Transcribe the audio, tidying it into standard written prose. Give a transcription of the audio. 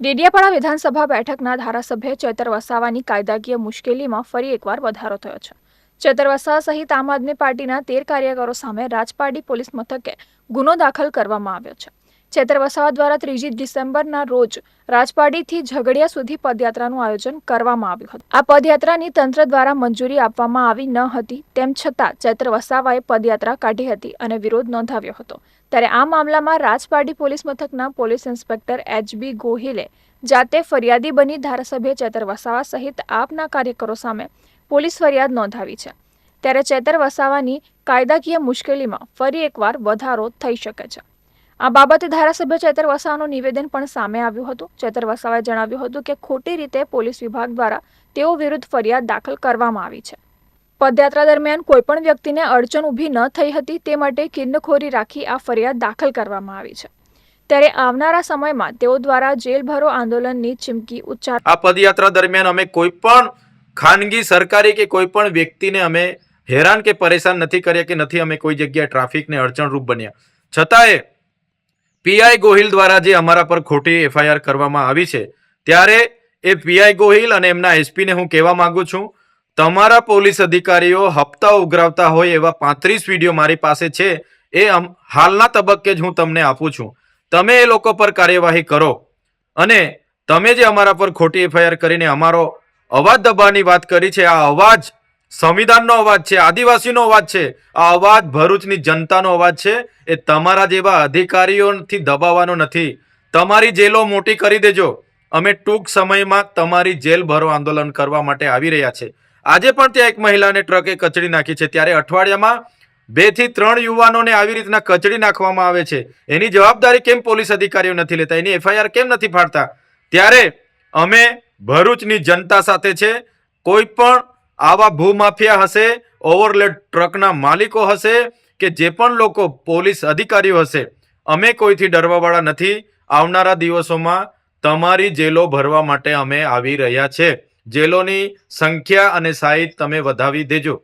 ડેડિયાપાડા વિધાનસભા બેઠકના ધારાસભ્ય ચેતર વસાવાની કાયદાકીય મુશ્કેલીમાં ફરી એકવાર વધારો થયો છે. ચેતર વસાવા સહિત આમ આદમી પાર્ટીના 13 કાર્યકરો સામે રાજપારડી પોલીસ મથકે ગુનો દાખલ કરવામાં આવ્યો છે. ચેતર વસાવા દ્વારા 3 ડિસેમ્બરના રોજ રાજપારડીથી ઝઘડિયા સુધી પદયાત્રાનું આયોજન કરવામાં આવ્યું હતું. આ પદયાત્રાની તંત્ર દ્વારા મંજૂરી આપવામાં આવી ન હતી, તેમ છતાં ચેતર વસાવાએ પદયાત્રા કાઢી હતી અને વિરોધ નોંધાવ્યો હતો. ત્યારે આ મામલામાં રાજપારડી પોલીસ મથકના પોલીસ ઇન્સ્પેક્ટર HB ગોહિલે જાતે ફરિયાદી બની ધારાસભ્ય ચેતર વસાવા સહિત આપના કાર્યકરો સામે પોલીસ ફરિયાદ નોંધાવી છે. ત્યારે ચેતર વસાવાની કાયદાકીય મુશ્કેલીમાં ફરી એકવાર વધારો થઈ શકે છે. આ બાબતે ધારાસભ્ય ચેતર વસાવાનું નિવેદન પણ સામે આવ્યું હતું. ચેતર વસાવાએ જણાવ્યું હતું કે ખોટી રીતે પોલીસ વિભાગ દ્વારા તેઓ વિરુદ્ધ ફરિયાદ દાખલ કરવામાં આવી છે. પદયાત્રા દરમિયાન કોઈપણ વ્યક્તિને અડચણ ઊભી ન થઈ હતી, તે માટે કિન્નખોરી રાખી આ ફરિયાદ દાખલ કરવામાં આવી છે. ત્યારે આવનારા સમયમાં તેઓ દ્વારા જેલ ભરો આંદોલનની ચીમકી ઉચ્ચાર. આ પદયાત્રા દરમિયાન અમે કોઈ પણ ખાનગી સરકારી કે કોઈ પણ વ્યક્તિને અમે હેરાન કે પરેશાન નથી કર્યા કે નથી અમે કોઈ જગ્યાએ ટ્રાફિકને અડચણરૂપ બન્યા. છતાંય પીઆઈ ગોહિલ દ્વારા જે અમારા પર ખોટી FIR કરવામાં આવી છે, ત્યારે એ પીઆઈ ગોહિલ અને એમના એસપીને હું કહેવા માંગુ છું, તમારા પોલીસ અધિકારીઓ હપ્તા ઉઘરાવતા હોય એવા 35 વિડીયો મારી પાસે છે. એ હાલના તબક્કે જ હું તમને આપું છું. તમે એ લોકો પર કાર્યવાહી કરો અને તમે જે અમારા પર ખોટી FIR કરીને અમારો અવાજ દબાવવાની વાત કરી છે, આ અવાજ સંવિધાનનો અવાજ છે, આદિવાસીનો અવાજ છે, આ અવાજ ભરૂચની જનતાનો અવાજ છે. એ તમારા જેવા અધિકારીઓથી દબાવવાનો નથી. તમારી જેલો મોટી કરી દેજો. અમે ટૂંક સમયમાં તમારી જેલ ભરો આંદોલન કરવા માટે આવી રહ્યા છે. આજે પણ ત્યાં એક મહિલાને ટ્રકે કચડી નાખી છે, ત્યારે અઠવાડિયામાં 2 થી 3 યુવાનોને આવી રીતના કચડી નાખવામાં આવે છે. એની જવાબદારી કેમ પોલીસ અધિકારીઓ નથી લેતા? એની FIR કેમ નથી ફાડતા? ત્યારે અમે ભરૂચની જનતા સાથે છે. કોઈ પણ આવા ભૂમાફિયા હશે, ઓવરલોડ ટ્રકના માલિકો હશે કે જે પણ લોકો પોલીસ અધિકારીઓ હશે, અમે કોઈથી ડરવાવાળા નથી. આવનારા દિવસોમાં તમારી જેલો ભરવા માટે અમે આવી રહ્યા છે. જેલોની સંખ્યા અને સાઈઝ તમે વધાવી દેજો.